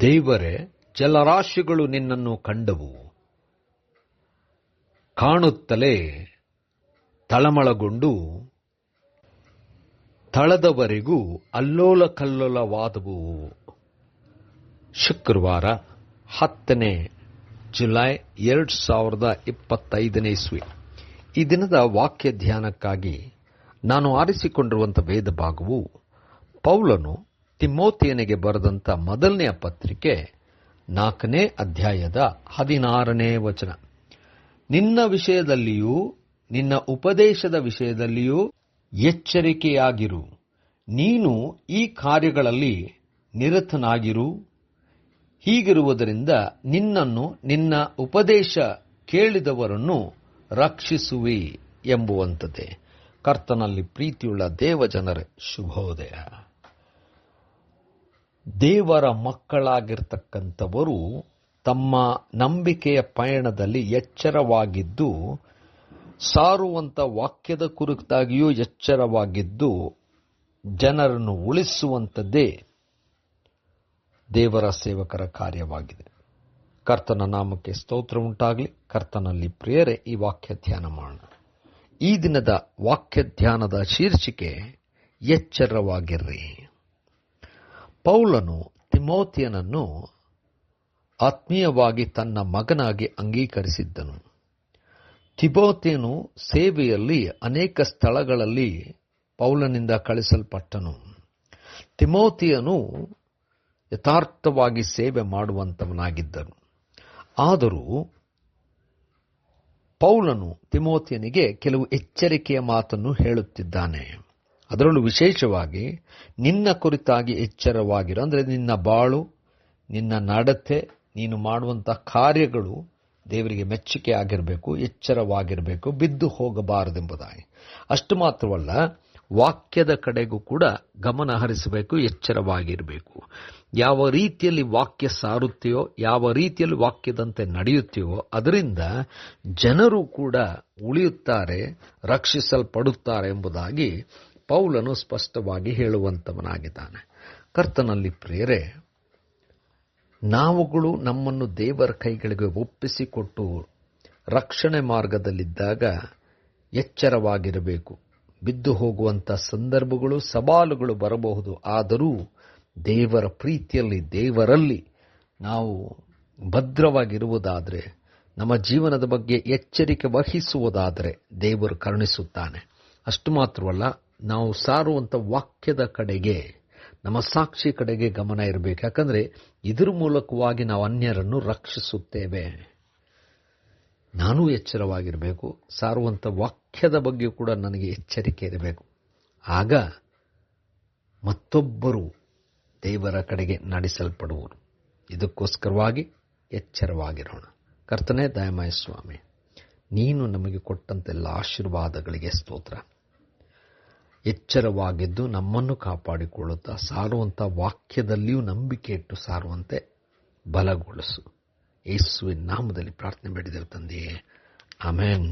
ದೇವರೇ, ಜಲರಾಶಿಗಳು ನಿನ್ನನ್ನು ಕಂಡವು, ಕಾಣುತ್ತಲೇ ತಳಮಳಗೊಂಡು ತಳದವರೆಗೂ ಅಲ್ಲೋಲ ಕಲ್ಲೋಲವಾದವು. ಶುಕ್ರವಾರ 10 ಜುಲೈ 2025 ಇಸ್ವಿ. ಈ ದಿನದ ವಾಕ್ಯ ಧ್ಯಾನಕ್ಕಾಗಿ ನಾನು ಆರಿಸಿಕೊಂಡಿರುವಂಥ ವೇದ ಭಾಗವು ಪೌಲನು ತಿಮೋಥೆಯನಿಗೆ ಬರೆದಂಥ ಮೊದಲನೆಯ ಪತ್ರಿಕೆ 4ನೇ ಅಧ್ಯಾಯದ 16ನೇ ವಚನ. ನಿನ್ನ ವಿಷಯದಲ್ಲಿಯೂ ನಿನ್ನ ಉಪದೇಶದ ವಿಷಯದಲ್ಲಿಯೂ ಎಚ್ಚರಿಕೆಯಾಗಿರು. ನೀನು ಈ ಕಾರ್ಯಗಳಲ್ಲಿ ನಿರತನಾಗಿರು. ಹೀಗಿರುವುದರಿಂದ ನಿನ್ನನ್ನು ನಿನ್ನ ಉಪದೇಶ ಕೇಳಿದವರನ್ನು ರಕ್ಷಿಸುವಿ ಎಂಬುವಂಥದ್ದೇ. ಕರ್ತನಲ್ಲಿ ಪ್ರೀತಿಯುಳ್ಳ ದೇವಜನರೇ, ಶುಭೋದಯ. ದೇವರ ಮಕ್ಕಳಾಗಿರ್ತಕ್ಕಂಥವರು ತಮ್ಮ ನಂಬಿಕೆಯ ಪಯಣದಲ್ಲಿ ಎಚ್ಚರವಾಗಿದ್ದು, ಸಾರುವಂಥ ವಾಕ್ಯದ ಕುರಿತಾಗಿಯೂ ಎಚ್ಚರವಾಗಿದ್ದು, ಜನರನ್ನು ಉಳಿಸುವಂಥದ್ದೇ ದೇವರ ಸೇವಕರ ಕಾರ್ಯವಾಗಿದೆ. ಕರ್ತನ ನಾಮಕ್ಕೆ ಸ್ತೋತ್ರ ಉಂಟಾಗಲಿ. ಕರ್ತನಲ್ಲಿ ಪ್ರಿಯರೇ, ಈ ವಾಕ್ಯ ಧ್ಯಾನ ಮಾಡೋಣ. ಈ ದಿನದ ವಾಕ್ಯ ಧ್ಯಾನದ ಶೀರ್ಷಿಕೆ ಎಚ್ಚರವಾಗಿರ್ರಿ. ಪೌಲನು ತಿಮೋಥೆಯನನ್ನು ಆತ್ಮೀಯವಾಗಿ ತನ್ನ ಮಗನಾಗಿ ಅಂಗೀಕರಿಸಿದ್ದನು. ತಿಮೋಥೆಯನು ಸೇವೆಯಲ್ಲಿ ಅನೇಕ ಸ್ಥಳಗಳಲ್ಲಿ ಪೌಲನಿಂದ ಕಳಿಸಲ್ಪಟ್ಟನು. ತಿಮೋಥೆಯನು ಯಥಾರ್ಥವಾಗಿ ಸೇವೆ ಮಾಡುವಂತವನಾಗಿದ್ದನು. ಆದರೂ ಪೌಲನು ತಿಮೋಥೆಯನಿಗೆ ಕೆಲವು ಎಚ್ಚರಿಕೆಯ ಮಾತನ್ನು ಹೇಳುತ್ತಿದ್ದಾನೆ. ಅದರಲ್ಲೂ ವಿಶೇಷವಾಗಿ ನಿನ್ನ ಕುರಿತಾಗಿ ಎಚ್ಚರವಾಗಿರು. ಅಂದರೆ ನಿನ್ನ ಬಾಳು, ನಿನ್ನ ನಡತೆ, ನೀನು ಮಾಡುವಂಥ ಕಾರ್ಯಗಳು ದೇವರಿಗೆ ಮೆಚ್ಚುಗೆ ಆಗಿರಬೇಕು, ಎಚ್ಚರವಾಗಿರಬೇಕು, ಬಿದ್ದು ಹೋಗಬಾರದೆಂಬುದಾಗಿ. ಅಷ್ಟು ಮಾತ್ರವಲ್ಲ, ವಾಕ್ಯದ ಕಡೆಗೂ ಕೂಡ ಗಮನ ಹರಿಸಬೇಕು, ಎಚ್ಚರವಾಗಿರಬೇಕು. ಯಾವ ರೀತಿಯಲ್ಲಿ ವಾಕ್ಯ ಸಾರುತ್ತೆಯೋ, ಯಾವ ರೀತಿಯಲ್ಲಿ ವಾಕ್ಯದಂತೆ ನಡೆಯುತ್ತೆಯೋ ಅದರಿಂದ ಜನರು ಕೂಡ ಉಳಿಯುತ್ತಾರೆ, ರಕ್ಷಿಸಲ್ಪಡುತ್ತಾರೆ ಎಂಬುದಾಗಿ ಪೌಲನು ಸ್ಪಷ್ಟವಾಗಿ ಹೇಳುವಂತವನಾಗಿದ್ದಾನೆ. ಕರ್ತನಲ್ಲಿ ಪ್ರಿಯರೇ, ನಾವುಗಳು ನಮ್ಮನ್ನು ದೇವರ ಕೈಗಳಿಗೆ ಒಪ್ಪಿಸಿಕೊಟ್ಟು ರಕ್ಷಣೆ ಮಾರ್ಗದಲ್ಲಿದ್ದಾಗ ಎಚ್ಚರವಾಗಿರಬೇಕು. ಬಿದ್ದು ಹೋಗುವಂಥ ಸಂದರ್ಭಗಳು, ಸವಾಲುಗಳು ಬರಬಹುದು. ಆದರೂ ದೇವರ ಪ್ರೀತಿಯಲ್ಲಿ, ದೇವರಲ್ಲಿ ನಾವು ಭದ್ರವಾಗಿರುವುದಾದರೆ, ನಮ್ಮ ಜೀವನದ ಬಗ್ಗೆ ಎಚ್ಚರಿಕೆ ವಹಿಸುವುದಾದರೆ ದೇವರು ಕರುಣಿಸುತ್ತಾನೆ. ಅಷ್ಟು ಮಾತ್ರವಲ್ಲ, ನಾವು ಸಾರುವಂಥ ವಾಕ್ಯದ ಕಡೆಗೆ, ನಮ್ಮ ಸಾಕ್ಷಿ ಕಡೆಗೆ ಗಮನ ಇರಬೇಕು. ಯಾಕಂದರೆ ಇದರ ಮೂಲಕವಾಗಿ ನಾವು ಅನ್ಯರನ್ನು ರಕ್ಷಿಸುತ್ತೇವೆ. ನಾನೂ ಎಚ್ಚರವಾಗಿರಬೇಕು. ಸಾರುವಂಥ ವಾಕ್ಯದ ಬಗ್ಗೆ ಕೂಡ ನನಗೆ ಎಚ್ಚರಿಕೆ ಇರಬೇಕು. ಆಗ ಮತ್ತೊಬ್ಬರು ದೇವರ ಕಡೆಗೆ ನಡೆಸಲ್ಪಡುವರು. ಇದಕ್ಕೋಸ್ಕರವಾಗಿ ಎಚ್ಚರವಾಗಿರೋಣ. ಕರ್ತನೇ ದಯಮಯ ಸ್ವಾಮಿ, ನೀನು ನಮಗೆ ಕೊಟ್ಟಂತೆಲ್ಲ ಆಶೀರ್ವಾದಗಳಿಗೆ ಸ್ತೋತ್ರ. ಎಚ್ಚರವಾಗಿದ್ದು ನಮ್ಮನ್ನು ಕಾಪಾಡಿಕೊಳ್ಳುತ್ತಾ ಸಾರುವಂಥ ವಾಕ್ಯದಲ್ಲಿಯೂ ನಂಬಿಕೆ ಇಟ್ಟು ಸಾರುವಂತೆ ಬಲಗೊಳಿಸು. ಯೇಸುವಿನ ನಾಮದಲ್ಲಿ ಪ್ರಾರ್ಥನೆ ಮಾಡಿದೆವು ತಂದೆಯೇ, ಆಮೆನ್.